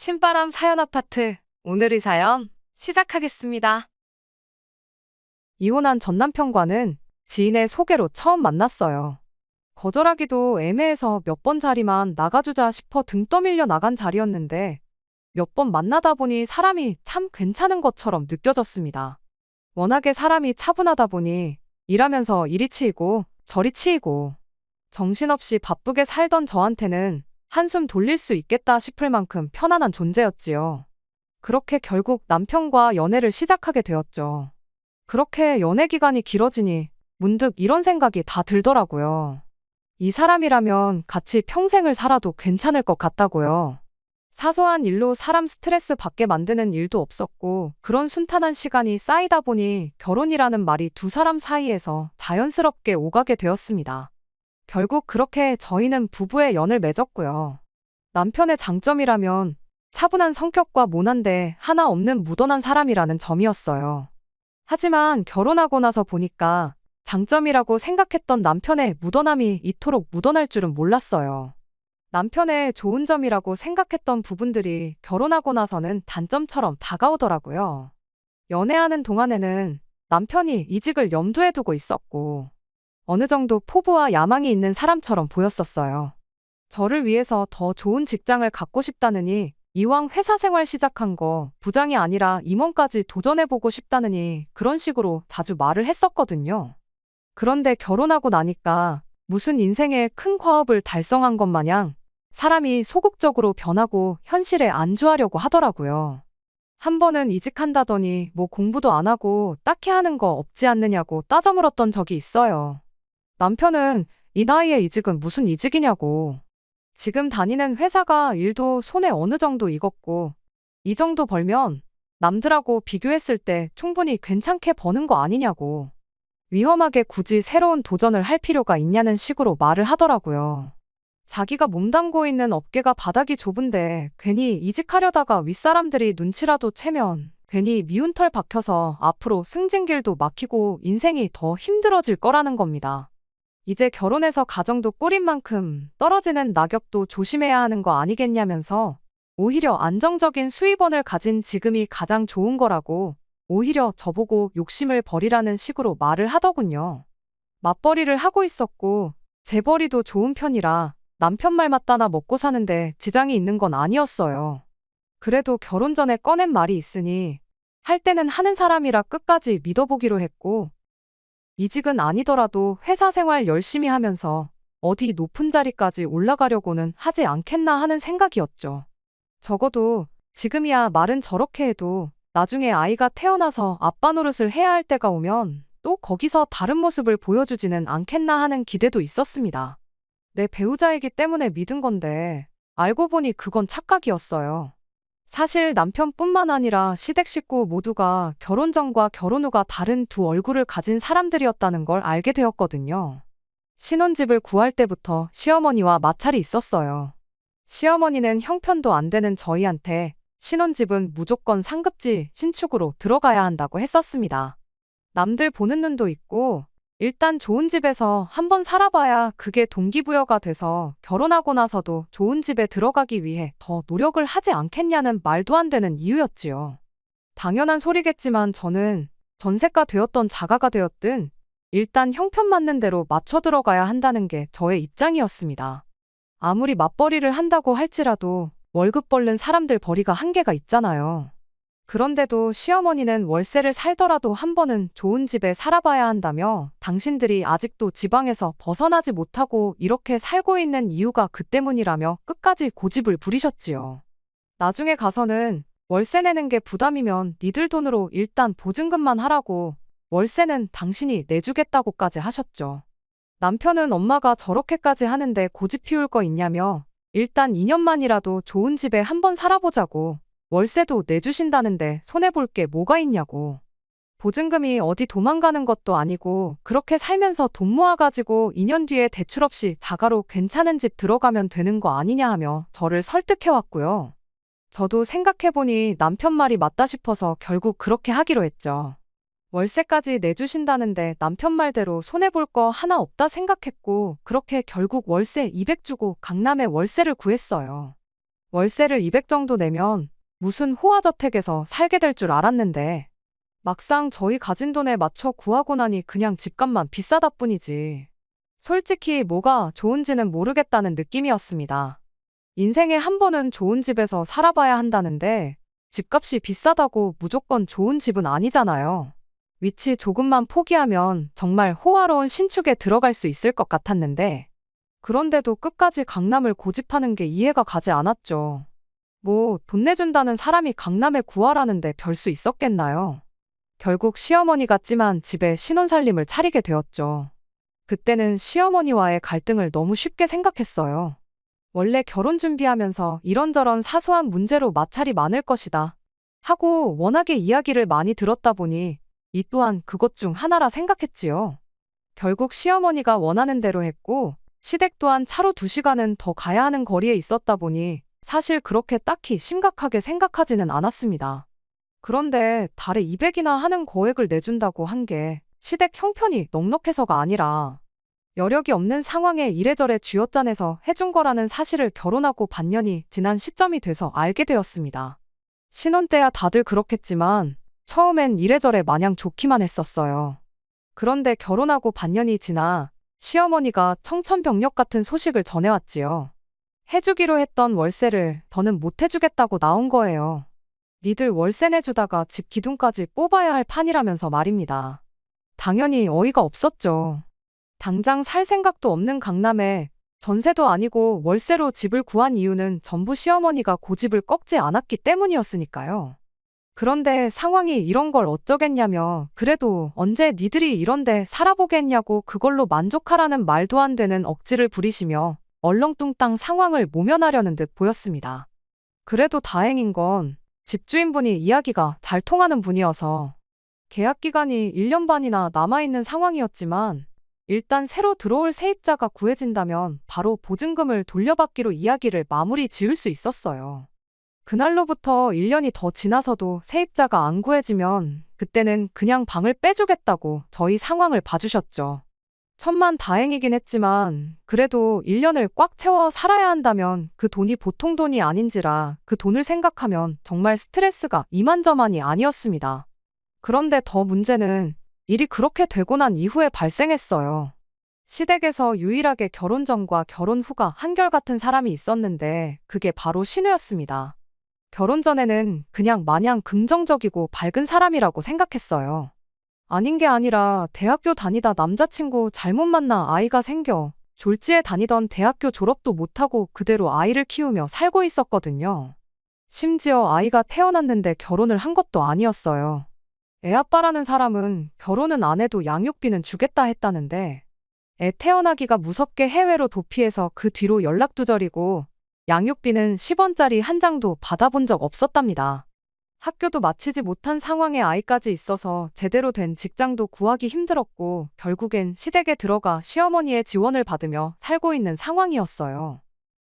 신바람 사연 아파트. 오늘의 사연 시작하겠습니다. 이혼한 전 남편과는 지인의 소개로 처음 만났어요. 거절하기도 애매해서 몇 번 자리만 나가주자 싶어 등 떠밀려 나간 자리였는데 몇 번 만나다 보니 사람이 참 괜찮은 것처럼 느껴졌습니다. 워낙에 사람이 차분하다 보니 일하면서 이리 치이고 저리 치이고 정신없이 바쁘게 살던 저한테는 한숨 돌릴 수 있겠다 싶을 만큼 편안한 존재였지요. 그렇게 결국 남편과 연애를 시작하게 되었죠. 그렇게 연애 기간이 길어지니 문득 이런 생각이 다 들더라고요. 이 사람이라면 같이 평생을 살아도 괜찮을 것 같다고요. 사소한 일로 사람 스트레스 받게 만드는 일도 없었고 그런 순탄한 시간이 쌓이다 보니 결혼이라는 말이 두 사람 사이에서 자연스럽게 오가게 되었습니다. 결국 그렇게 저희는 부부의 연을 맺었고요. 남편의 장점이라면 차분한 성격과 모난데 하나 없는 무던한 사람이라는 점이었어요. 하지만 결혼하고 나서 보니까 장점이라고 생각했던 남편의 무던함이 이토록 무던할 줄은 몰랐어요. 남편의 좋은 점이라고 생각했던 부분들이 결혼하고 나서는 단점처럼 다가오더라고요. 연애하는 동안에는 남편이 이직을 염두에 두고 있었고 어느 정도 포부와 야망이 있는 사람처럼 보였었어요. 저를 위해서 더 좋은 직장을 갖고 싶다느니 이왕 회사 생활 시작한 거 부장이 아니라 임원까지 도전해보고 싶다느니 그런 식으로 자주 말을 했었거든요. 그런데 결혼하고 나니까 무슨 인생의 큰 과업을 달성한 것 마냥 사람이 소극적으로 변하고 현실에 안주하려고 하더라고요. 한 번은 이직한다더니 뭐 공부도 안 하고 딱히 하는 거 없지 않느냐고 따져 물었던 적이 있어요. 남편은 이 나이에 이직은 무슨 이직이냐고. 지금 다니는 회사가 일도 손에 어느 정도 익었고 이 정도 벌면 남들하고 비교했을 때 충분히 괜찮게 버는 거 아니냐고. 위험하게 굳이 새로운 도전을 할 필요가 있냐는 식으로 말을 하더라고요. 자기가 몸담고 있는 업계가 바닥이 좁은데 괜히 이직하려다가 윗사람들이 눈치라도 채면 괜히 미운 털 박혀서 앞으로 승진길도 막히고 인생이 더 힘들어질 거라는 겁니다. 이제 결혼해서 가정도 꾸린 만큼 떨어지는 낙엽도 조심해야 하는 거 아니겠냐면서 오히려 안정적인 수입원을 가진 지금이 가장 좋은 거라고 오히려 저보고 욕심을 버리라는 식으로 말을 하더군요. 맞벌이를 하고 있었고 재벌이도 좋은 편이라 남편 말 맞다나 먹고 사는데 지장이 있는 건 아니었어요. 그래도 결혼 전에 꺼낸 말이 있으니 할 때는 하는 사람이라 끝까지 믿어보기로 했고 이직은 아니더라도 회사 생활 열심히 하면서 어디 높은 자리까지 올라가려고는 하지 않겠나 하는 생각이었죠. 적어도 지금이야 말은 저렇게 해도 나중에 아이가 태어나서 아빠 노릇을 해야 할 때가 오면 또 거기서 다른 모습을 보여주지는 않겠나 하는 기대도 있었습니다. 내 배우자이기 때문에 믿은 건데 알고 보니 그건 착각이었어요. 사실 남편뿐만 아니라 시댁 식구 모두가 결혼 전과 결혼 후가 다른 두 얼굴을 가진 사람들이었다는 걸 알게 되었거든요. 신혼집을 구할 때부터 시어머니와 마찰이 있었어요. 시어머니는 형편도 안 되는 저희한테 신혼집은 무조건 상급지 신축으로 들어가야 한다고 했었습니다. 남들 보는 눈도 있고 일단 좋은 집에서 한번 살아봐야 그게 동기부여가 돼서 결혼하고 나서도 좋은 집에 들어가기 위해 더 노력을 하지 않겠냐는 말도 안 되는 이유였지요. 당연한 소리겠지만 저는 전세가 되었던 자가가 되었든 일단 형편 맞는 대로 맞춰 들어가야 한다는 게 저의 입장이었습니다. 아무리 맞벌이를 한다고 할지라도 월급 벌는 사람들 벌이가 한계가 있잖아요. 그런데도 시어머니는 월세를 살더라도 한 번은 좋은 집에 살아봐야 한다며 당신들이 아직도 지방에서 벗어나지 못하고 이렇게 살고 있는 이유가 그 때문이라며 끝까지 고집을 부리셨지요. 나중에 가서는 월세 내는 게 부담이면 니들 돈으로 일단 보증금만 하라고 월세는 당신이 내주겠다고까지 하셨죠. 남편은 엄마가 저렇게까지 하는데 고집 피울 거 있냐며 일단 2년만이라도 좋은 집에 한번 살아보자고 월세도 내주신다는데 손해볼 게 뭐가 있냐고. 보증금이 어디 도망가는 것도 아니고 그렇게 살면서 돈 모아가지고 2년 뒤에 대출 없이 자가로 괜찮은 집 들어가면 되는 거 아니냐 하며 저를 설득해왔고요. 저도 생각해보니 남편 말이 맞다 싶어서 결국 그렇게 하기로 했죠. 월세까지 내주신다는데 남편 말대로 손해볼 거 하나 없다 생각했고 그렇게 결국 월세 200 주고 강남에 월세를 구했어요. 월세를 200 정도 내면 무슨 호화저택에서 살게 될 줄 알았는데 막상 저희 가진 돈에 맞춰 구하고 나니 그냥 집값만 비싸다 뿐이지. 솔직히 뭐가 좋은지는 모르겠다는 느낌이었습니다. 인생에 한 번은 좋은 집에서 살아봐야 한다는데 집값이 비싸다고 무조건 좋은 집은 아니잖아요. 위치 조금만 포기하면 정말 호화로운 신축에 들어갈 수 있을 것 같았는데 그런데도 끝까지 강남을 고집하는 게 이해가 가지 않았죠. 뭐 돈 내준다는 사람이 강남에 구하라는데 별 수 있었겠나요? 결국 시어머니 같지만 집에 신혼살림을 차리게 되었죠. 그때는 시어머니와의 갈등을 너무 쉽게 생각했어요. 원래 결혼 준비하면서 이런저런 사소한 문제로 마찰이 많을 것이다 하고 워낙에 이야기를 많이 들었다 보니 이 또한 그것 중 하나라 생각했지요. 결국 시어머니가 원하는 대로 했고 시댁 또한 차로 2시간은 더 가야 하는 거리에 있었다 보니 사실 그렇게 딱히 심각하게 생각하지는 않았습니다. 그런데 달에 200이나 하는 거액을 내준다고 한 게 시댁 형편이 넉넉해서가 아니라 여력이 없는 상황에 이래저래 쥐어짜내서 해준 거라는 사실을 결혼하고 반년이 지난 시점이 돼서 알게 되었습니다. 신혼 때야 다들 그렇겠지만 처음엔 이래저래 마냥 좋기만 했었어요. 그런데 결혼하고 반년이 지나 시어머니가 청천벽력 같은 소식을 전해왔지요. 해주기로 했던 월세를 더는 못 해주겠다고 나온 거예요. 니들 월세 내주다가 집 기둥까지 뽑아야 할 판이라면서 말입니다. 당연히 어이가 없었죠. 당장 살 생각도 없는 강남에 전세도 아니고 월세로 집을 구한 이유는 전부 시어머니가 고집을 꺾지 않았기 때문이었으니까요. 그런데 상황이 이런 걸 어쩌겠냐며 그래도 언제 니들이 이런데 살아보겠냐고 그걸로 만족하라는 말도 안 되는 억지를 부리시며 얼렁뚱땅 상황을 모면하려는 듯 보였습니다. 그래도 다행인 건 집주인분이 이야기가 잘 통하는 분이어서 계약 기간이 1년 반이나 남아있는 상황이었지만 일단 새로 들어올 세입자가 구해진다면 바로 보증금을 돌려받기로 이야기를 마무리 지을 수 있었어요. 그날로부터 1년이 더 지나서도 세입자가 안 구해지면 그때는 그냥 방을 빼주겠다고 저희 상황을 봐주셨죠. 천만다행이긴 했지만 그래도 1년을 꽉 채워 살아야 한다면 그 돈이 보통 돈이 아닌지라 그 돈을 생각하면 정말 스트레스가 이만저만이 아니었습니다. 그런데 더 문제는 일이 그렇게 되고 난 이후에 발생했어요. 시댁에서 유일하게 결혼 전과 결혼 후가 한결같은 사람이 있었는데 그게 바로 신우였습니다. 결혼 전에는 그냥 마냥 긍정적이고 밝은 사람이라고 생각했어요. 아닌 게 아니라 대학교 다니다 남자친구 잘못 만나 아이가 생겨 졸지에 다니던 대학교 졸업도 못하고 그대로 아이를 키우며 살고 있었거든요. 심지어 아이가 태어났는데 결혼을 한 것도 아니었어요. 애아빠라는 사람은 결혼은 안 해도 양육비는 주겠다 했다는데 애 태어나기가 무섭게 해외로 도피해서 그 뒤로 연락두절이고 양육비는 10원짜리 한 장도 받아본 적 없었답니다. 학교도 마치지 못한 상황에 아이까지 있어서 제대로 된 직장도 구하기 힘들었고 결국엔 시댁에 들어가 시어머니의 지원을 받으며 살고 있는 상황이었어요.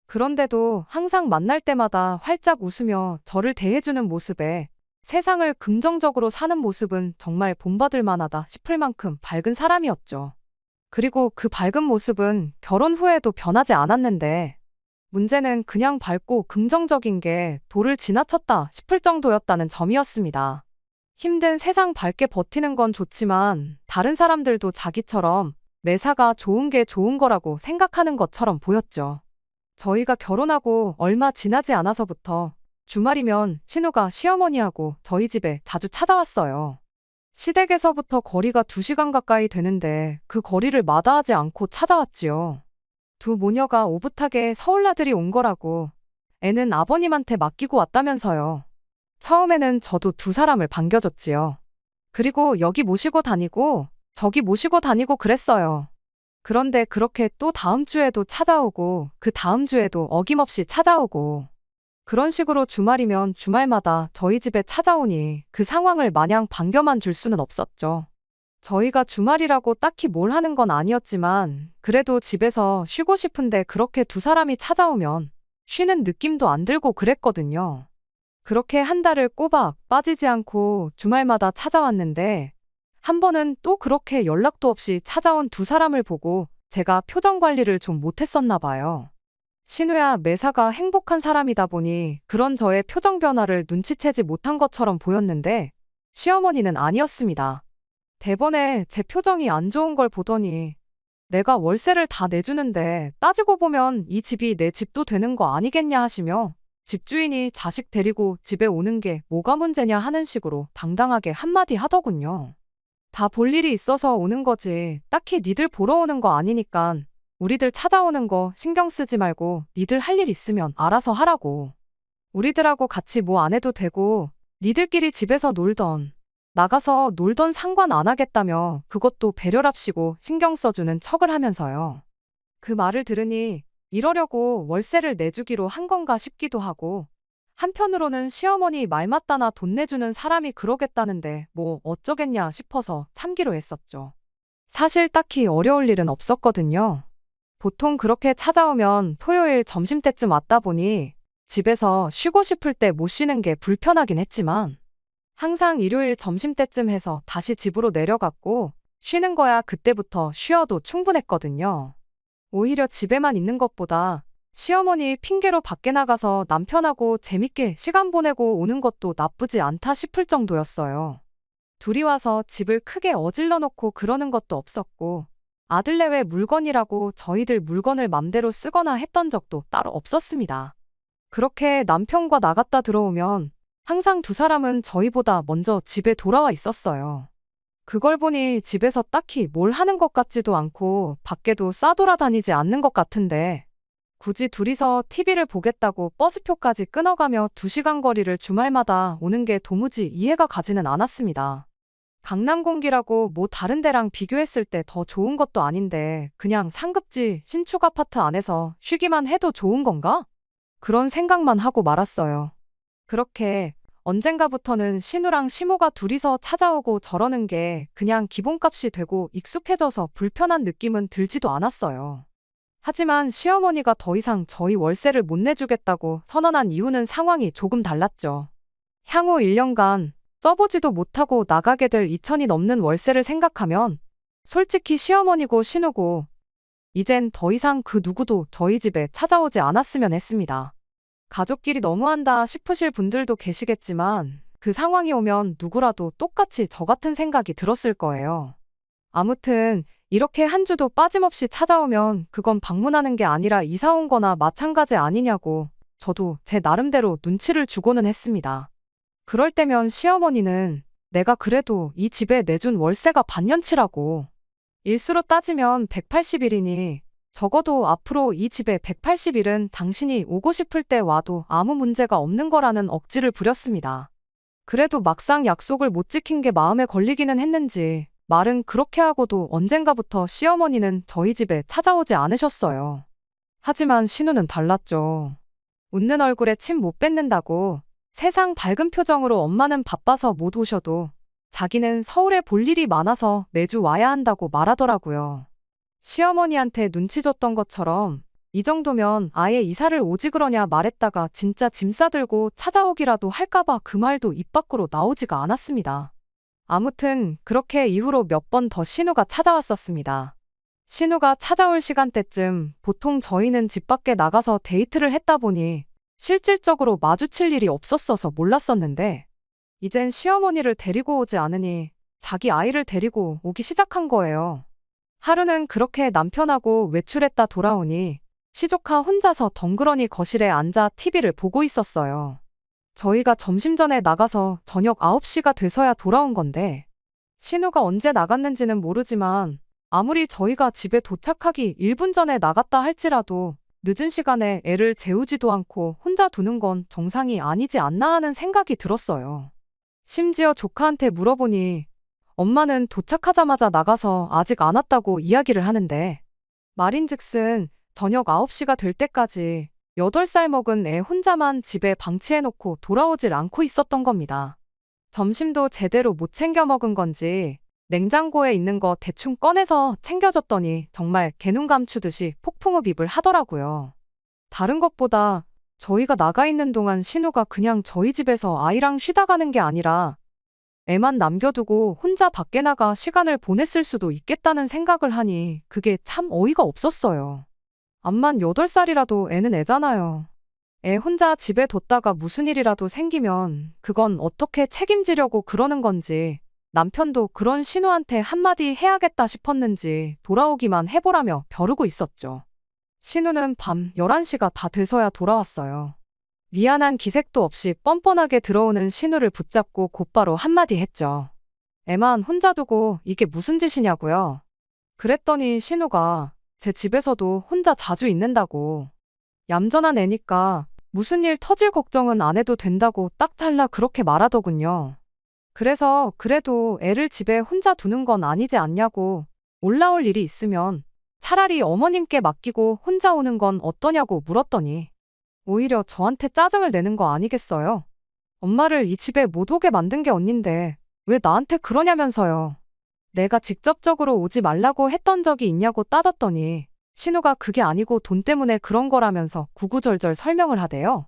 그런데도 항상 만날 때마다 활짝 웃으며 저를 대해주는 모습에 세상을 긍정적으로 사는 모습은 정말 본받을 만하다 싶을 만큼 밝은 사람이었죠. 그리고 그 밝은 모습은 결혼 후에도 변하지 않았는데 문제는 그냥 밝고 긍정적인 게 도를 지나쳤다 싶을 정도였다는 점이었습니다. 힘든 세상 밝게 버티는 건 좋지만 다른 사람들도 자기처럼 매사가 좋은 게 좋은 거라고 생각하는 것처럼 보였죠. 저희가 결혼하고 얼마 지나지 않아서부터 주말이면 신우가 시어머니하고 저희 집에 자주 찾아왔어요. 시댁에서부터 거리가 2시간 가까이 되는데 그 거리를 마다하지 않고 찾아왔지요. 두 모녀가 오붓하게 서울나들이 온 거라고 애는 아버님한테 맡기고 왔다면서요. 처음에는 저도 두 사람을 반겨줬지요. 그리고 여기 모시고 다니고 저기 모시고 다니고 그랬어요. 그런데 그렇게 또 다음 주에도 찾아오고 그 다음 주에도 어김없이 찾아오고 그런 식으로 주말이면 주말마다 저희 집에 찾아오니 그 상황을 마냥 반겨만 줄 수는 없었죠. 저희가 주말이라고 딱히 뭘 하는 건 아니었지만 그래도 집에서 쉬고 싶은데 그렇게 두 사람이 찾아오면 쉬는 느낌도 안 들고 그랬거든요. 그렇게 한 달을 꼬박 빠지지 않고 주말마다 찾아왔는데 한 번은 또 그렇게 연락도 없이 찾아온 두 사람을 보고 제가 표정 관리를 좀 못했었나 봐요. 신우야 매사가 행복한 사람이다 보니 그런 저의 표정 변화를 눈치채지 못한 것처럼 보였는데 시어머니는 아니었습니다. 대번에 제 표정이 안 좋은 걸 보더니 내가 월세를 다 내주는데 따지고 보면 이 집이 내 집도 되는 거 아니겠냐 하시며 집주인이 자식 데리고 집에 오는 게 뭐가 문제냐 하는 식으로 당당하게 한마디 하더군요. 다 볼 일이 있어서 오는 거지 딱히 니들 보러 오는 거 아니니깐 우리들 찾아오는 거 신경 쓰지 말고 니들 할 일 있으면 알아서 하라고. 우리들하고 같이 뭐 안 해도 되고 니들끼리 집에서 놀던 나가서 놀던 상관 안 하겠다며 그것도 배려랍시고 신경 써주는 척을 하면서요. 그 말을 들으니 이러려고 월세를 내주기로 한 건가 싶기도 하고 한편으로는 시어머니 말 맞다나 돈 내주는 사람이 그러겠다는데 뭐 어쩌겠냐 싶어서 참기로 했었죠. 사실 딱히 어려울 일은 없었거든요. 보통 그렇게 찾아오면 토요일 점심때쯤 왔다 보니 집에서 쉬고 싶을 때 못 쉬는 게 불편하긴 했지만 항상 일요일 점심때쯤 해서 다시 집으로 내려갔고 쉬는 거야 그때부터 쉬어도 충분했거든요. 오히려 집에만 있는 것보다 시어머니 핑계로 밖에 나가서 남편하고 재밌게 시간 보내고 오는 것도 나쁘지 않다 싶을 정도였어요. 둘이 와서 집을 크게 어질러 놓고 그러는 것도 없었고 아들내외 물건이라고 저희들 물건을 맘대로 쓰거나 했던 적도 따로 없었습니다. 그렇게 남편과 나갔다 들어오면 항상 두 사람은 저희보다 먼저 집에 돌아와 있었어요. 그걸 보니 집에서 딱히 뭘 하는 것 같지도 않고 밖에도 싸돌아다니지 않는 것 같은데 굳이 둘이서 TV를 보겠다고 버스표까지 끊어가며 2시간 거리를 주말마다 오는 게 도무지 이해가 가지는 않았습니다. 강남 공기라고 뭐 다른 데랑 비교했을 때 더 좋은 것도 아닌데 그냥 상급지 신축 아파트 안에서 쉬기만 해도 좋은 건가? 그런 생각만 하고 말았어요. 그렇게 언젠가부터는 신우랑 시모가 둘이서 찾아오고 저러는 게 그냥 기본값이 되고 익숙해져서 불편한 느낌은 들지도 않았어요. 하지만 시어머니가 더 이상 저희 월세를 못 내주겠다고 선언한 이유는 상황이 조금 달랐죠. 향후 1년간 써보지도 못하고 나가게 될 2천이 넘는 월세를 생각하면 솔직히 시어머니고 신우고 이젠 더 이상 그 누구도 저희 집에 찾아오지 않았으면 했습니다. 가족끼리 너무한다 싶으실 분들도 계시겠지만 그 상황이 오면 누구라도 똑같이 저 같은 생각이 들었을 거예요. 아무튼 이렇게 한 주도 빠짐없이 찾아오면 그건 방문하는 게 아니라 이사 온 거나 마찬가지 아니냐고 저도 제 나름대로 눈치를 주고는 했습니다. 그럴 때면 시어머니는 내가 그래도 이 집에 내준 월세가 반년치라고. 일수로 따지면 180일이니 적어도 앞으로 이 집에 180일은 당신이 오고 싶을 때 와도 아무 문제가 없는 거라는 억지를 부렸습니다. 그래도 막상 약속을 못 지킨 게 마음에 걸리기는 했는지 말은 그렇게 하고도 언젠가부터 시어머니는 저희 집에 찾아오지 않으셨어요. 하지만 신우는 달랐죠. 웃는 얼굴에 침 못 뱉는다고 세상 밝은 표정으로 엄마는 바빠서 못 오셔도 자기는 서울에 볼 일이 많아서 매주 와야 한다고 말하더라고요. 시어머니한테 눈치 줬던 것처럼 이 정도면 아예 이사를 오지 그러냐 말했다가 진짜 짐 싸들고 찾아오기라도 할까봐 그 말도 입 밖으로 나오지가 않았습니다. 아무튼 그렇게 이후로 몇 번 더 신우가 찾아왔었습니다. 신우가 찾아올 시간대쯤 보통 저희는 집 밖에 나가서 데이트를 했다 보니 실질적으로 마주칠 일이 없었어서 몰랐었는데 이젠 시어머니를 데리고 오지 않으니 자기 아이를 데리고 오기 시작한 거예요. 하루는 그렇게 남편하고 외출했다 돌아오니 시조카 혼자서 덩그러니 거실에 앉아 TV를 보고 있었어요. 저희가 점심 전에 나가서 저녁 9시가 돼서야 돌아온 건데 신우가 언제 나갔는지는 모르지만 아무리 저희가 집에 도착하기 1분 전에 나갔다 할지라도 늦은 시간에 애를 재우지도 않고 혼자 두는 건 정상이 아니지 않나 하는 생각이 들었어요. 심지어 조카한테 물어보니 엄마는 도착하자마자 나가서 아직 안 왔다고 이야기를 하는데 말인즉슨 저녁 9시가 될 때까지 8살 먹은 애 혼자만 집에 방치해놓고 돌아오질 않고 있었던 겁니다. 점심도 제대로 못 챙겨 먹은 건지 냉장고에 있는 거 대충 꺼내서 챙겨줬더니 정말 개눈 감추듯이 폭풍흡입을 하더라고요. 다른 것보다 저희가 나가 있는 동안 신우가 그냥 저희 집에서 아이랑 쉬다 가는 게 아니라 애만 남겨두고 혼자 밖에 나가 시간을 보냈을 수도 있겠다는 생각을 하니 그게 참 어이가 없었어요. 암만 8살이라도 애는 애잖아요. 애 혼자 집에 뒀다가 무슨 일이라도 생기면 그건 어떻게 책임지려고 그러는 건지, 남편도 그런 신우한테 한마디 해야겠다 싶었는지 돌아오기만 해보라며 벼르고 있었죠. 신우는 밤 11시가 다 돼서야 돌아왔어요. 미안한 기색도 없이 뻔뻔하게 들어오는 신우를 붙잡고 곧바로 한마디 했죠. 애만 혼자 두고 이게 무슨 짓이냐고요? 그랬더니 신우가 제 집에서도 혼자 자주 있는다고. 얌전한 애니까 무슨 일 터질 걱정은 안 해도 된다고 딱 잘라 그렇게 말하더군요. 그래서 그래도 애를 집에 혼자 두는 건 아니지 않냐고, 올라올 일이 있으면 차라리 어머님께 맡기고 혼자 오는 건 어떠냐고 물었더니 오히려 저한테 짜증을 내는 거 아니겠어요? 엄마를 이 집에 못 오게 만든 게 언닌데 왜 나한테 그러냐면서요. 내가 직접적으로 오지 말라고 했던 적이 있냐고 따졌더니 신우가 그게 아니고 돈 때문에 그런 거라면서 구구절절 설명을 하대요.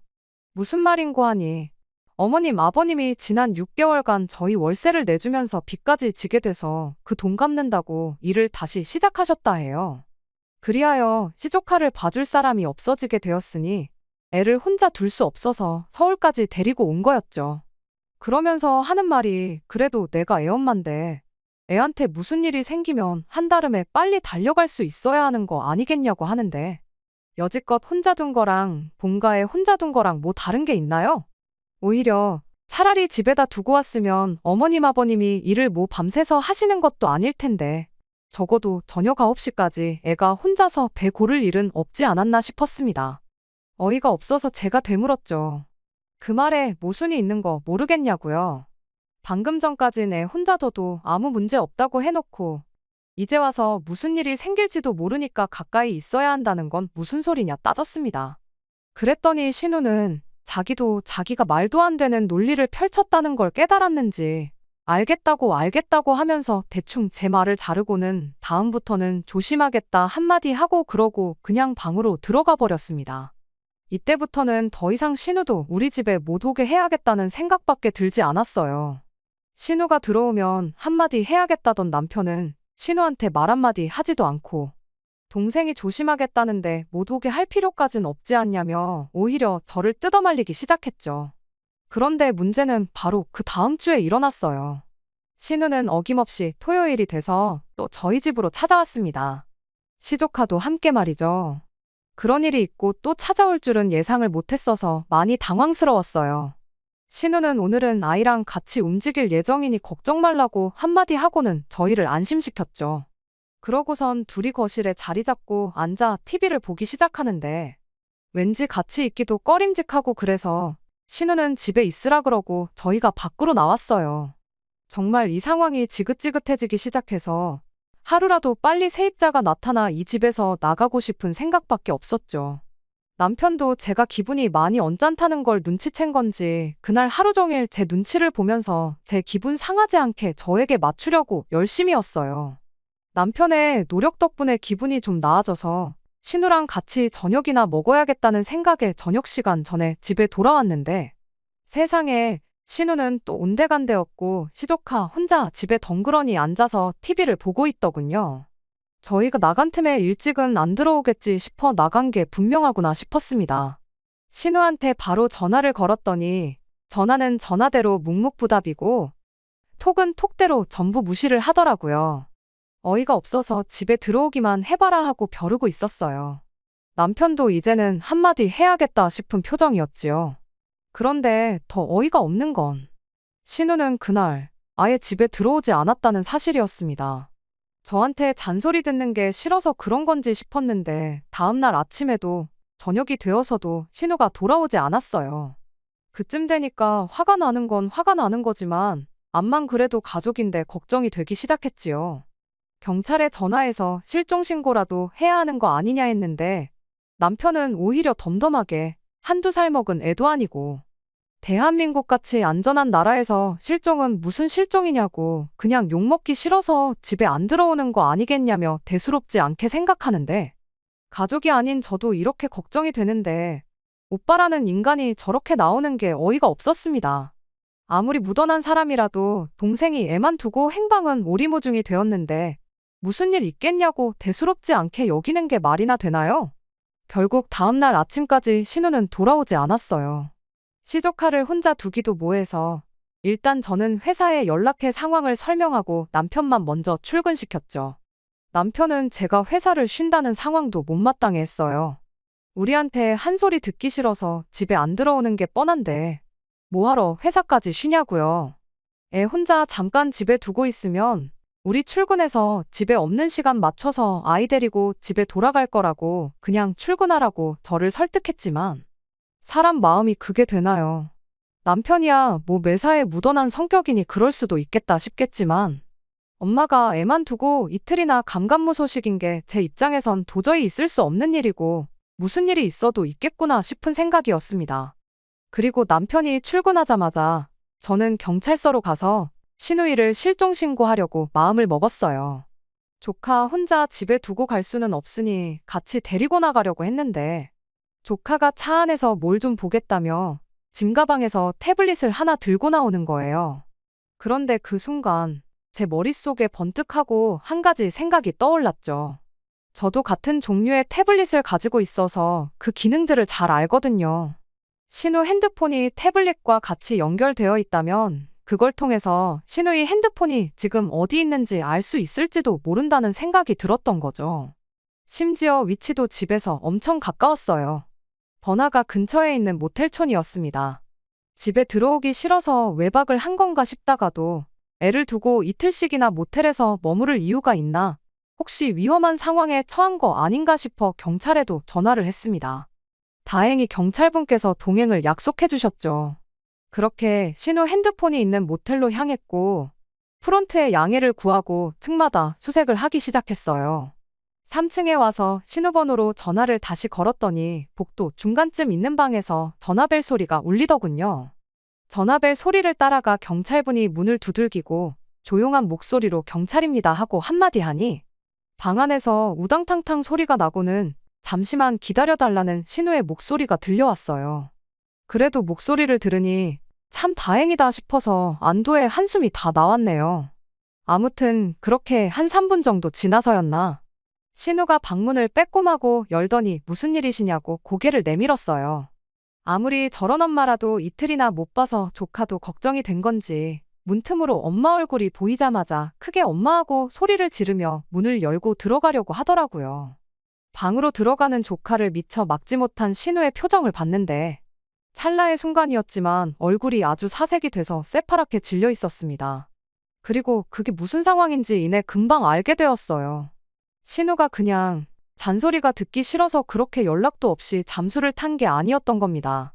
무슨 말인고 하니 어머님 아버님이 지난 6개월간 저희 월세를 내주면서 빚까지 지게 돼서 그 돈 갚는다고 일을 다시 시작하셨다 해요. 그리하여 시조카를 봐줄 사람이 없어지게 되었으니 애를 혼자 둘 수 없어서 서울까지 데리고 온 거였죠. 그러면서 하는 말이 그래도 내가 애엄마인데 애한테 무슨 일이 생기면 한달음에 빨리 달려갈 수 있어야 하는 거 아니겠냐고 하는데 여지껏 혼자 둔 거랑 본가에 혼자 둔 거랑 뭐 다른 게 있나요? 오히려 차라리 집에다 두고 왔으면 어머님 아버님이 일을 뭐 밤새서 하시는 것도 아닐 텐데 적어도 저녁 9시까지 애가 혼자서 배 고를 일은 없지 않았나 싶었습니다. 어이가 없어서 제가 되물었죠. 그 말에 모순이 있는 거 모르겠냐고요. 방금 전까진 애 혼자 둬도 아무 문제 없다고 해놓고 이제 와서 무슨 일이 생길지도 모르니까 가까이 있어야 한다는 건 무슨 소리냐 따졌습니다. 그랬더니 신우는 자기도 자기가 말도 안 되는 논리를 펼쳤다는 걸 깨달았는지 알겠다고 하면서 대충 제 말을 자르고는 다음부터는 조심하겠다 한마디 하고 그러고 그냥 방으로 들어가 버렸습니다. 이때부터는 더 이상 신우도 우리 집에 못 오게 해야겠다는 생각밖에 들지 않았어요. 신우가 들어오면 한마디 해야겠다던 남편은 신우한테 말 한마디 하지도 않고 동생이 조심하겠다는데 못 오게 할 필요까진 없지 않냐며 오히려 저를 뜯어말리기 시작했죠. 그런데 문제는 바로 그 다음 주에 일어났어요. 신우는 어김없이 토요일이 돼서 또 저희 집으로 찾아왔습니다. 시조카도 함께 말이죠. 그런 일이 있고 또 찾아올 줄은 예상을 못했어서 많이 당황스러웠어요. 신우는 오늘은 아이랑 같이 움직일 예정이니 걱정 말라고 한마디 하고는 저희를 안심시켰죠. 그러고선 둘이 거실에 자리 잡고 앉아 TV를 보기 시작하는데 왠지 같이 있기도 꺼림직하고 그래서 신우는 집에 있으라 그러고 저희가 밖으로 나왔어요. 정말 이 상황이 지긋지긋해지기 시작해서 하루라도 빨리 세입자가 나타나 이 집에서 나가고 싶은 생각밖에 없었죠. 남편도 제가 기분이 많이 언짢다는 걸 눈치챈 건지 그날 하루 종일 제 눈치를 보면서 제 기분 상하지 않게 저에게 맞추려고 열심히였어요. 남편의 노력 덕분에 기분이 좀 나아져서 신우랑 같이 저녁이나 먹어야겠다는 생각에 저녁 시간 전에 집에 돌아왔는데 세상에 신우는 또 온데간데였고 시조카 혼자 집에 덩그러니 앉아서 TV를 보고 있더군요. 저희가 나간 틈에 일찍은 안 들어오겠지 싶어 나간 게 분명하구나 싶었습니다. 신우한테 바로 전화를 걸었더니 전화는 전화대로 묵묵부답이고 톡은 톡대로 전부 무시를 하더라고요. 어이가 없어서 집에 들어오기만 해봐라 하고 벼르고 있었어요. 남편도 이제는 한마디 해야겠다 싶은 표정이었지요. 그런데 더 어이가 없는 건 신우는 그날 아예 집에 들어오지 않았다는 사실이었습니다. 저한테 잔소리 듣는 게 싫어서 그런 건지 싶었는데 다음날 아침에도 저녁이 되어서도 신우가 돌아오지 않았어요. 그쯤 되니까 화가 나는 건 화가 나는 거지만 암만 그래도 가족인데 걱정이 되기 시작했지요. 경찰에 전화해서 실종신고라도 해야 하는 거 아니냐 했는데 남편은 오히려 덤덤하게 한두 살 먹은 애도 아니고 대한민국같이 안전한 나라에서 실종은 무슨 실종이냐고 그냥 욕먹기 싫어서 집에 안 들어오는 거 아니겠냐며 대수롭지 않게 생각하는데 가족이 아닌 저도 이렇게 걱정이 되는데 오빠라는 인간이 저렇게 나오는 게 어이가 없었습니다. 아무리 무던한 사람이라도 동생이 애만 두고 행방은 오리무중이 되었는데 무슨 일 있겠냐고 대수롭지 않게 여기는 게 말이나 되나요? 결국 다음날 아침까지 신우는 돌아오지 않았어요. 시조카를 혼자 두기도 뭐해서 일단 저는 회사에 연락해 상황을 설명하고 남편만 먼저 출근시켰죠. 남편은 제가 회사를 쉰다는 상황도 못마땅해 했어요. 우리한테 한 소리 듣기 싫어서 집에 안 들어오는 게 뻔한데 뭐하러 회사까지 쉬냐고요. 애 혼자 잠깐 집에 두고 있으면 우리 출근해서 집에 없는 시간 맞춰서 아이 데리고 집에 돌아갈 거라고 그냥 출근하라고 저를 설득했지만 사람 마음이 그게 되나요? 남편이야 뭐 매사에 묻어난 성격이니 그럴 수도 있겠다 싶겠지만 엄마가 애만 두고 이틀이나 감감무소식인 게 제 입장에선 도저히 있을 수 없는 일이고 무슨 일이 있어도 있겠구나 싶은 생각이었습니다. 그리고 남편이 출근하자마자 저는 경찰서로 가서 시누이를 실종신고하려고 마음을 먹었어요. 조카 혼자 집에 두고 갈 수는 없으니 같이 데리고 나가려고 했는데 조카가 차 안에서 뭘 좀 보겠다며 짐가방에서 태블릿을 하나 들고 나오는 거예요. 그런데 그 순간 제 머릿속에 번뜩하고 한 가지 생각이 떠올랐죠. 저도 같은 종류의 태블릿을 가지고 있어서 그 기능들을 잘 알거든요. 신우 핸드폰이 태블릿과 같이 연결되어 있다면 그걸 통해서 신우의 핸드폰이 지금 어디 있는지 알 수 있을지도 모른다는 생각이 들었던 거죠. 심지어 위치도 집에서 엄청 가까웠어요. 번화가 근처에 있는 모텔촌이었습니다. 집에 들어오기 싫어서 외박을 한 건가 싶다가도 애를 두고 이틀씩이나 모텔에서 머무를 이유가 있나 혹시 위험한 상황에 처한 거 아닌가 싶어 경찰에도 전화를 했습니다. 다행히 경찰분께서 동행을 약속해 주셨죠. 그렇게 신우 핸드폰이 있는 모텔로 향했고 프론트에 양해를 구하고 층마다 수색을 하기 시작했어요. 3층에 와서 신우 번호로 전화를 다시 걸었더니 복도 중간쯤 있는 방에서 전화벨 소리가 울리더군요. 전화벨 소리를 따라가 경찰분이 문을 두들기고 조용한 목소리로 경찰입니다 하고 한마디 하니 방 안에서 우당탕탕 소리가 나고는 잠시만 기다려달라는 신우의 목소리가 들려왔어요. 그래도 목소리를 들으니 참 다행이다 싶어서 안도의 한숨이 다 나왔네요. 아무튼 그렇게 한 3분 정도 지나서였나 신우가 방문을 빼꼼하고 열더니 무슨 일이시냐고 고개를 내밀었어요. 아무리 저런 엄마라도 이틀이나 못 봐서 조카도 걱정이 된 건지 문틈으로 엄마 얼굴이 보이자마자 크게 엄마하고 소리를 지르며 문을 열고 들어가려고 하더라고요. 방으로 들어가는 조카를 미처 막지 못한 신우의 표정을 봤는데 찰나의 순간이었지만 얼굴이 아주 사색이 돼서 새파랗게 질려 있었습니다. 그리고 그게 무슨 상황인지 이내 금방 알게 되었어요. 신우가 그냥 잔소리가 듣기 싫어서 그렇게 연락도 없이 잠수를 탄 게 아니었던 겁니다.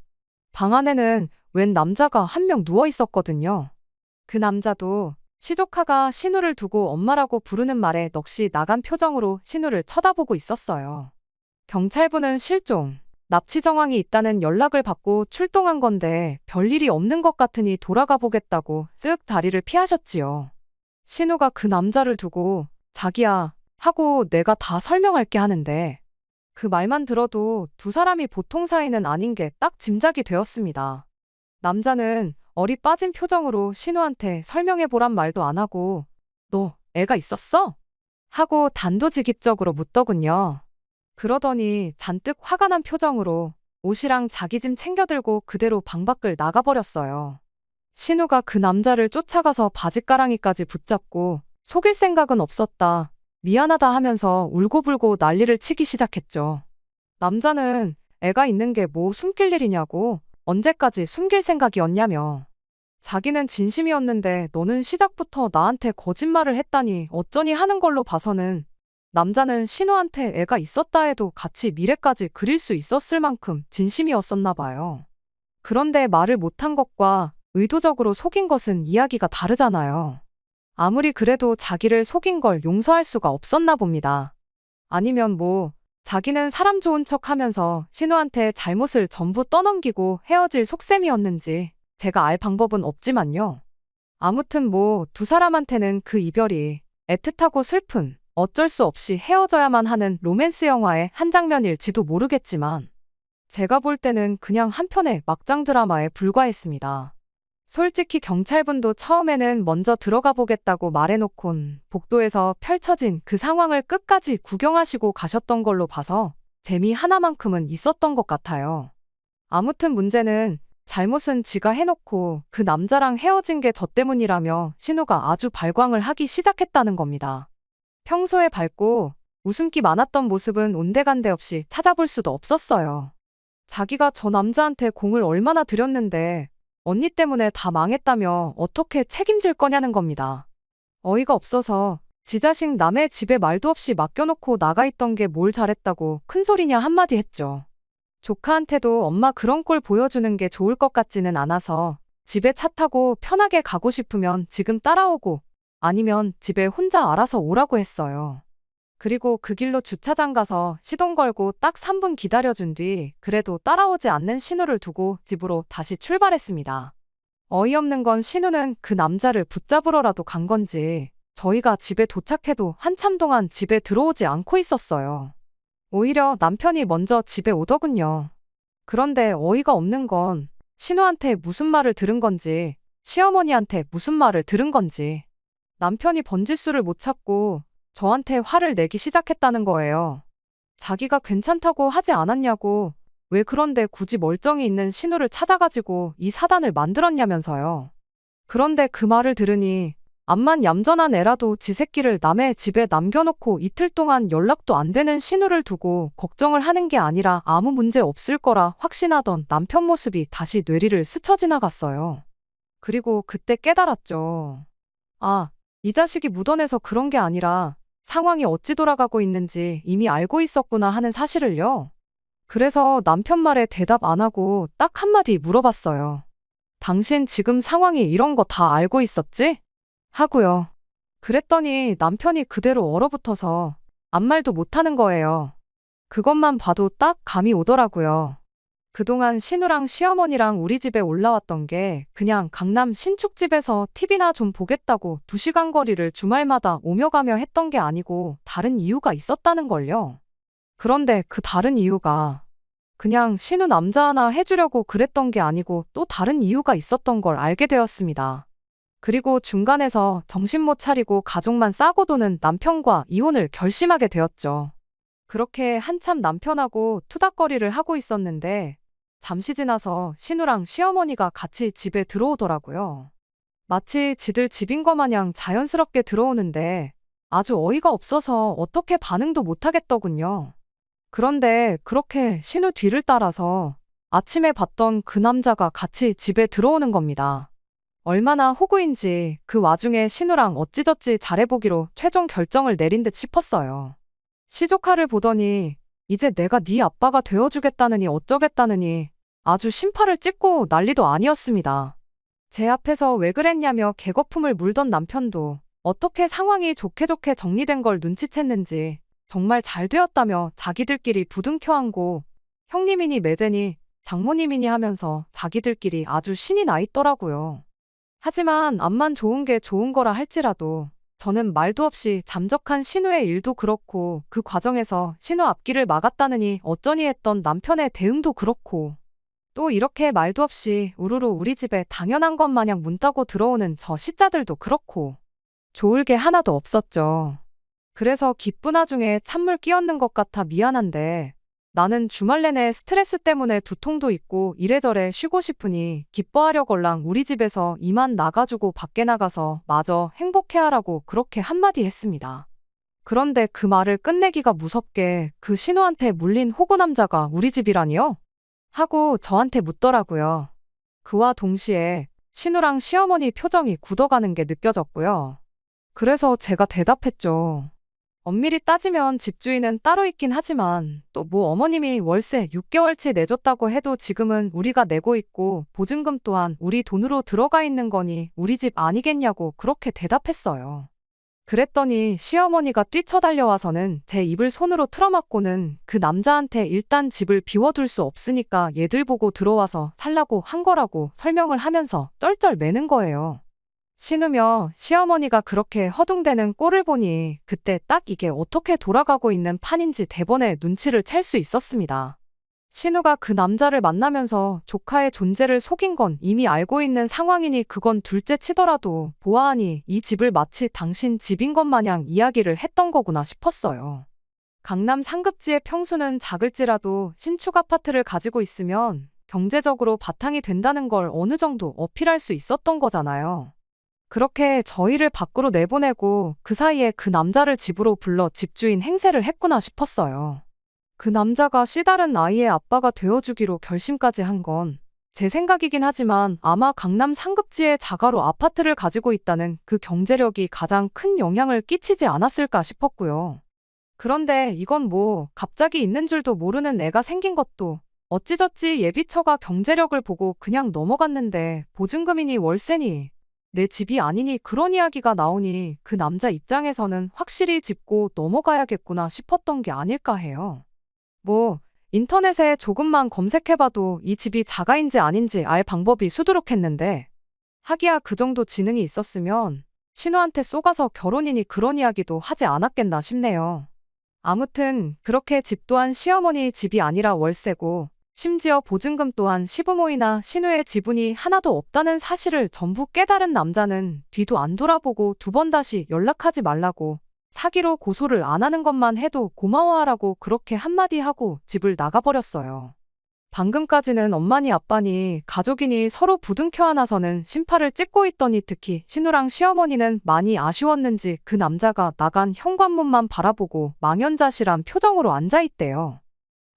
방 안에는 웬 남자가 한 명 누워 있었거든요. 그 남자도 시조카가 신우를 두고 엄마라고 부르는 말에 넋이 나간 표정으로 신우를 쳐다보고 있었어요. 경찰분은 실종, 납치 정황이 있다는 연락을 받고 출동한 건데 별일이 없는 것 같으니 돌아가 보겠다고 쓱 다리를 피하셨지요. 신우가 그 남자를 두고 자기야 하고 내가 다 설명할게 하는데 그 말만 들어도 두 사람이 보통 사이는 아닌 게 딱 짐작이 되었습니다. 남자는 얼이 빠진 표정으로 신우한테 설명해보란 말도 안 하고 너 애가 있었어? 하고 단도직입적으로 묻더군요. 그러더니 잔뜩 화가 난 표정으로 옷이랑 자기 짐 챙겨들고 그대로 방 밖을 나가버렸어요. 신우가 그 남자를 쫓아가서 바짓가랑이까지 붙잡고 속일 생각은 없었다. 미안하다 하면서 울고불고 난리를 치기 시작했죠. 남자는 애가 있는 게 뭐 숨길 일이냐고 언제까지 숨길 생각이었냐며. 자기는 진심이었는데 너는 시작부터 나한테 거짓말을 했다니 어쩌니 하는 걸로 봐서는 남자는 신우한테 애가 있었다 해도 같이 미래까지 그릴 수 있었을 만큼 진심이었었나 봐요. 그런데 말을 못한 것과 의도적으로 속인 것은 이야기가 다르잖아요. 아무리 그래도 자기를 속인 걸 용서할 수가 없었나 봅니다. 아니면 뭐 자기는 사람 좋은 척 하면서 신우한테 잘못을 전부 떠넘기고 헤어질 속셈이었는지 제가 알 방법은 없지만요. 아무튼 뭐 두 사람한테는 그 이별이 애틋하고 슬픈 어쩔 수 없이 헤어져야만 하는 로맨스 영화의 한 장면일지도 모르겠지만 제가 볼 때는 그냥 한 편의 막장 드라마에 불과했습니다. 솔직히 경찰분도 처음에는 먼저 들어가 보겠다고 말해놓곤 복도에서 펼쳐진 그 상황을 끝까지 구경하시고 가셨던 걸로 봐서 재미 하나만큼은 있었던 것 같아요. 아무튼 문제는 잘못은 지가 해놓고 그 남자랑 헤어진 게 저 때문이라며 신우가 아주 발광을 하기 시작했다는 겁니다. 평소에 밝고 웃음기 많았던 모습은 온데간데 없이 찾아볼 수도 없었어요. 자기가 저 남자한테 공을 얼마나 들였는데 언니 때문에 다 망했다며 어떻게 책임질 거냐는 겁니다. 어이가 없어서 지 자식 남의 집에 말도 없이 맡겨놓고 나가 있던 게 뭘 잘했다고 큰소리냐 한마디 했죠. 조카한테도 엄마 그런 꼴 보여주는 게 좋을 것 같지는 않아서 집에 차 타고 편하게 가고 싶으면 지금 따라오고 아니면 집에 혼자 알아서 오라고 했어요. 그리고 그 길로 주차장 가서 시동 걸고 딱 3분 기다려준 뒤 그래도 따라오지 않는 신우를 두고 집으로 다시 출발했습니다. 어이없는 건 신우는 그 남자를 붙잡으러라도 간 건지 저희가 집에 도착해도 한참 동안 집에 들어오지 않고 있었어요. 오히려 남편이 먼저 집에 오더군요. 그런데 어이가 없는 건 신우한테 무슨 말을 들은 건지 시어머니한테 무슨 말을 들은 건지 남편이 번짓수를 못 찾고 저한테 화를 내기 시작했다는 거예요. 자기가 괜찮다고 하지 않았냐고 왜 그런데 굳이 멀쩡히 있는 신우를 찾아가지고 이 사단을 만들었냐면서요. 그런데 그 말을 들으니 암만 얌전한 애라도 지 새끼를 남의 집에 남겨놓고 이틀 동안 연락도 안 되는 신우를 두고 걱정을 하는 게 아니라 아무 문제 없을 거라 확신하던 남편 모습이 다시 뇌리를 스쳐 지나갔어요. 그리고 그때 깨달았죠. 아, 이 자식이 묻어내서 그런 게 아니라 상황이 어찌 돌아가고 있는지 이미 알고 있었구나 하는 사실을요. 그래서 남편 말에 대답 안 하고 딱 한마디 물어봤어요. 당신 지금 상황이 이런 거 다 알고 있었지? 하고요. 그랬더니 남편이 그대로 얼어붙어서 아무 말도 못하는 거예요. 그것만 봐도 딱 감이 오더라고요. 그동안 신우랑 시어머니랑 우리 집에 올라왔던 게 그냥 강남 신축집에서 TV나 좀 보겠다고 2시간 거리를 주말마다 오며 가며 했던 게 아니고 다른 이유가 있었다는 걸요. 그런데 그 다른 이유가 그냥 신우 남자 하나 해주려고 그랬던 게 아니고 또 다른 이유가 있었던 걸 알게 되었습니다. 그리고 중간에서 정신 못 차리고 가족만 싸고 도는 남편과 이혼을 결심하게 되었죠. 그렇게 한참 남편하고 투닥거리를 하고 있었는데 잠시 지나서 신우랑 시어머니가 같이 집에 들어오더라고요. 마치 지들 집인 것 마냥 자연스럽게 들어오는데 아주 어이가 없어서 어떻게 반응도 못 하겠더군요. 그런데 그렇게 신우 뒤를 따라서 아침에 봤던 그 남자가 같이 집에 들어오는 겁니다. 얼마나 호구인지 그 와중에 신우랑 어찌저찌 잘해보기로 최종 결정을 내린 듯 싶었어요. 시조카를 보더니 이제 내가 네 아빠가 되어주겠다느니 어쩌겠다느니 아주 신팔을 찍고 난리도 아니었습니다. 제 앞에서 왜 그랬냐며 개거품을 물던 남편도 어떻게 상황이 좋게 좋게 정리된 걸 눈치챘는지 정말 잘 되었다며 자기들끼리 부둥켜 안고 형님이니 매제니 장모님이니 하면서 자기들끼리 아주 신이 나 있더라고요. 하지만 암만 좋은 게 좋은 거라 할지라도 저는 말도 없이 잠적한 신우의 일도 그렇고 그 과정에서 신우 앞길을 막았다느니 어쩌니 했던 남편의 대응도 그렇고 또 이렇게 말도 없이 우르르 우리 집에 당연한 것 마냥 문 따고 들어오는 저 시자들도 그렇고 좋을 게 하나도 없었죠. 그래서 기쁜 와중에 찬물 끼얹는 것 같아 미안한데 나는 주말 내내 스트레스 때문에 두통도 있고 이래저래 쉬고 싶으니 기뻐하려걸랑 우리 집에서 이만 나가주고 밖에 나가서 마저 행복해하라고 그렇게 한마디 했습니다. 그런데 그 말을 끝내기가 무섭게 그 신우한테 물린 호구 남자가 우리 집이라니요? 하고 저한테 묻더라고요. 그와 동시에 신우랑 시어머니 표정이 굳어가는 게 느껴졌고요. 그래서 제가 대답했죠. 엄밀히 따지면 집주인은 따로 있긴 하지만 또 뭐 어머님이 월세 6개월치 내줬다고 해도 지금은 우리가 내고 있고 보증금 또한 우리 돈으로 들어가 있는 거니 우리 집 아니겠냐고 그렇게 대답했어요. 그랬더니 시어머니가 뛰쳐달려와서는 제 입을 손으로 틀어막고는 그 남자한테 일단 집을 비워둘 수 없으니까 얘들 보고 들어와서 살라고 한 거라고 설명을 하면서 쩔쩔 매는 거예요. 신우며 시어머니가 그렇게 허둥대는 꼴을 보니 그때 딱 이게 어떻게 돌아가고 있는 판인지 대번에 눈치를 챌 수 있었습니다. 신우가 그 남자를 만나면서 조카의 존재를 속인 건 이미 알고 있는 상황이니 그건 둘째 치더라도 보아하니 이 집을 마치 당신 집인 것 마냥 이야기를 했던 거구나 싶었어요. 강남 상급지의 평수는 작을지라도 신축 아파트를 가지고 있으면 경제적으로 바탕이 된다는 걸 어느 정도 어필할 수 있었던 거잖아요. 그렇게 저희를 밖으로 내보내고 그 사이에 그 남자를 집으로 불러 집주인 행세를 했구나 싶었어요. 그 남자가 씨다른 아이의 아빠가 되어주기로 결심까지 한 건 제 생각이긴 하지만 아마 강남 상급지의 자가로 아파트를 가지고 있다는 그 경제력이 가장 큰 영향을 끼치지 않았을까 싶었고요. 그런데 이건 뭐 갑자기 있는 줄도 모르는 애가 생긴 것도 어찌저찌 예비처가 경제력을 보고 그냥 넘어갔는데 보증금이니 월세니 내 집이 아니니 그런 이야기가 나오니 그 남자 입장에서는 확실히 짚고 넘어가야겠구나 싶었던 게 아닐까 해요. 뭐 인터넷에 조금만 검색해봐도 이 집이 자가인지 아닌지 알 방법이 수두룩했는데 하기야 그 정도 지능이 있었으면 신우한테 쏘가서 결혼이니 그런 이야기도 하지 않았겠나 싶네요. 아무튼 그렇게 집 또한 시어머니 집이 아니라 월세고 심지어 보증금 또한 시부모이나 신우의 지분이 하나도 없다는 사실을 전부 깨달은 남자는 뒤도 안 돌아보고 두 번 다시 연락하지 말라고 사기로 고소를 안 하는 것만 해도 고마워하라고 그렇게 한마디 하고 집을 나가버렸어요. 방금까지는 엄마니 아빠니 가족이니 서로 부둥켜 안아서는 심파를 찍고 있더니 특히 신우랑 시어머니는 많이 아쉬웠는지 그 남자가 나간 현관문만 바라보고 망연자실한 표정으로 앉아있대요.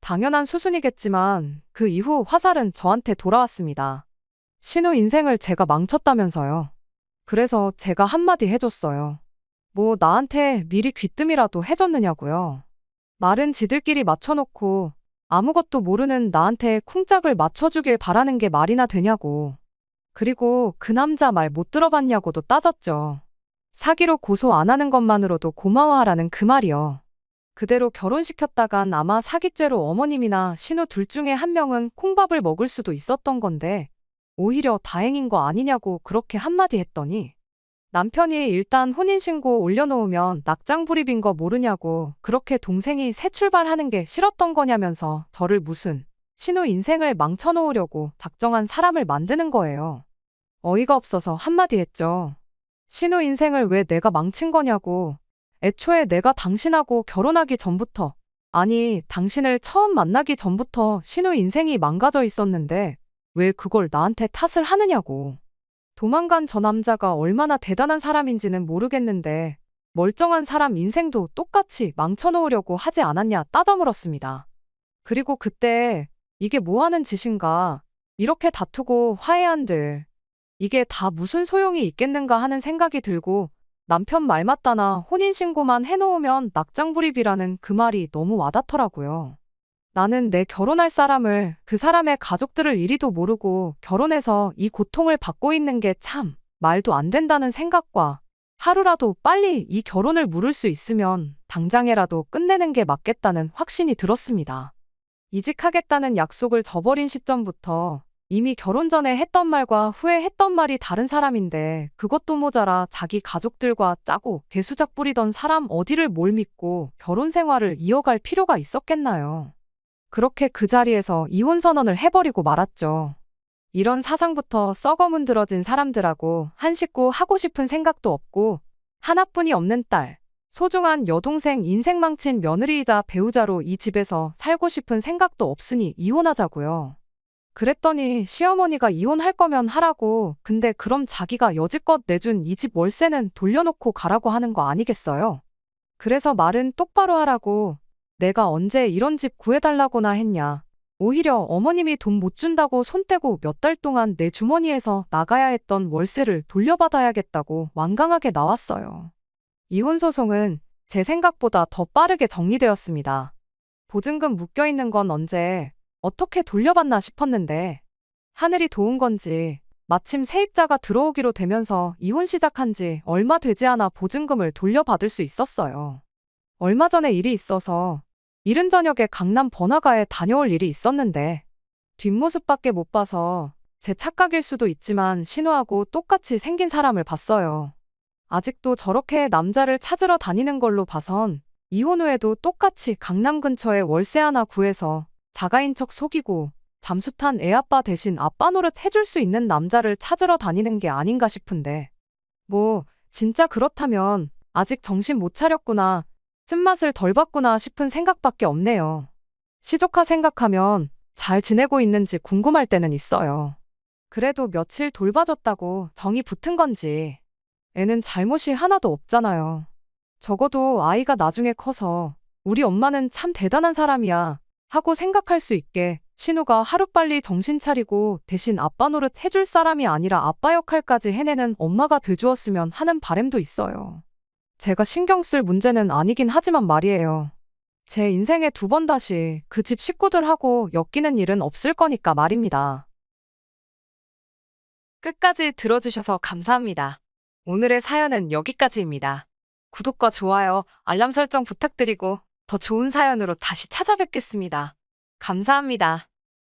당연한 수순이겠지만 그 이후 화살은 저한테 돌아왔습니다. 신우 인생을 제가 망쳤다면서요. 그래서 제가 한마디 해줬어요. 뭐 나한테 미리 귀뜸이라도 해줬느냐고요. 말은 지들끼리 맞춰놓고 아무것도 모르는 나한테 쿵짝을 맞춰주길 바라는 게 말이나 되냐고. 그리고 그 남자 말 못 들어봤냐고도 따졌죠. 사기로 고소 안 하는 것만으로도 고마워하라는 그 말이요. 그대로 결혼시켰다간 아마 사기죄로 어머님이나 신우 둘 중에 한 명은 콩밥을 먹을 수도 있었던 건데 오히려 다행인 거 아니냐고 그렇게 한마디 했더니 남편이 일단 혼인신고 올려놓으면 낙장불입인 거 모르냐고 그렇게 동생이 새 출발하는 게 싫었던 거냐면서 저를 무슨 신우 인생을 망쳐놓으려고 작정한 사람을 만드는 거예요. 어이가 없어서 한마디 했죠. 신우 인생을 왜 내가 망친 거냐고. 애초에 내가 당신하고 결혼하기 전부터 아니 당신을 처음 만나기 전부터 신우 인생이 망가져 있었는데 왜 그걸 나한테 탓을 하느냐고. 도망간 저 남자가 얼마나 대단한 사람인지는 모르겠는데 멀쩡한 사람 인생도 똑같이 망쳐놓으려고 하지 않았냐 따져 물었습니다. 그리고 그때 이게 뭐 하는 짓인가 이렇게 다투고 화해한들 이게 다 무슨 소용이 있겠는가 하는 생각이 들고 남편 말 맞다나 혼인신고만 해놓으면 낙장불입이라는 그 말이 너무 와닿더라고요. 나는 내 결혼할 사람을 그 사람의 가족들을 이리도 모르고 결혼해서 이 고통을 받고 있는 게 참 말도 안 된다는 생각과 하루라도 빨리 이 결혼을 무를 수 있으면 당장에라도 끝내는 게 맞겠다는 확신이 들었습니다. 이직하겠다는 약속을 저버린 시점부터 이미 결혼 전에 했던 말과 후에 했던 말이 다른 사람인데 그것도 모자라 자기 가족들과 짜고 괴수작 부리던 사람 어디를 뭘 믿고 결혼 생활을 이어갈 필요가 있었겠나요. 그렇게 그 자리에서 이혼 선언을 해버리고 말았죠. 이런 사상부터 썩어 문드러진 사람들하고 한 식구 하고 싶은 생각도 없고 하나뿐이 없는 딸, 소중한 여동생 인생 망친 며느리이자 배우자로 이 집에서 살고 싶은 생각도 없으니 이혼하자고요. 그랬더니 시어머니가 이혼할 거면 하라고 근데 그럼 자기가 여지껏 내준 이 집 월세는 돌려놓고 가라고 하는 거 아니겠어요? 그래서 말은 똑바로 하라고 내가 언제 이런 집 구해달라고나 했냐. 오히려 어머님이 돈 못 준다고 손 떼고 몇 달 동안 내 주머니에서 나가야 했던 월세를 돌려받아야겠다고 완강하게 나왔어요. 이혼 소송은 제 생각보다 더 빠르게 정리되었습니다. 보증금 묶여있는 건 언제 어떻게 돌려받나 싶었는데 하늘이 도운 건지 마침 세입자가 들어오기로 되면서 이혼 시작한 지 얼마 되지 않아 보증금을 돌려받을 수 있었어요. 얼마 전에 일이 있어서 이른 저녁에 강남 번화가에 다녀올 일이 있었는데 뒷모습밖에 못 봐서 제 착각일 수도 있지만 신우하고 똑같이 생긴 사람을 봤어요. 아직도 저렇게 남자를 찾으러 다니는 걸로 봐선 이혼 후에도 똑같이 강남 근처에 월세 하나 구해서 자가인 척 속이고 잠수탄 애아빠 대신 아빠 노릇 해줄 수 있는 남자를 찾으러 다니는 게 아닌가 싶은데 뭐 진짜 그렇다면 아직 정신 못 차렸구나. 쓴맛을 덜 봤구나 싶은 생각밖에 없네요. 시조카 생각하면 잘 지내고 있는지 궁금할 때는 있어요. 그래도 며칠 돌봐줬다고 정이 붙은 건지 애는 잘못이 하나도 없잖아요. 적어도 아이가 나중에 커서 우리 엄마는 참 대단한 사람이야 하고 생각할 수 있게 신우가 하루빨리 정신 차리고 대신 아빠 노릇 해줄 사람이 아니라 아빠 역할까지 해내는 엄마가 돼주었으면 하는 바람도 있어요. 제가 신경 쓸 문제는 아니긴 하지만 말이에요. 제 인생에 두 번 다시 그 집 식구들하고 엮이는 일은 없을 거니까 말입니다. 끝까지 들어주셔서 감사합니다. 오늘의 사연은 여기까지입니다. 구독과 좋아요, 알람 설정 부탁드리고 더 좋은 사연으로 다시 찾아뵙겠습니다. 감사합니다.